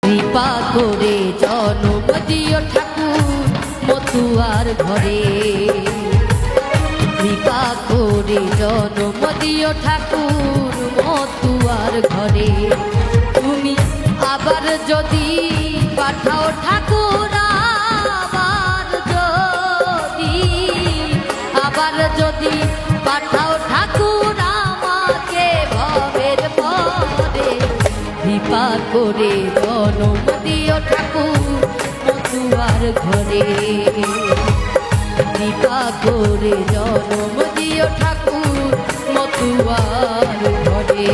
কৃপা করে জনম দিও ঠাকুর মতুয়ার ঘরে, কৃপা করে জনম দিও ঠাকুর মতুয়ার ঘরে। তুমি আবার যদি পাঠাও ঠাকুর, আবার যদি পাঠাও ঠাকুর আমাকে ভবের পরে, কৃপা করে জনম দিও ঠাকুর মতুয়ার ঘরে, কৃপা করে জনম দিও ঠাকুর মতুয়ার ঘরে।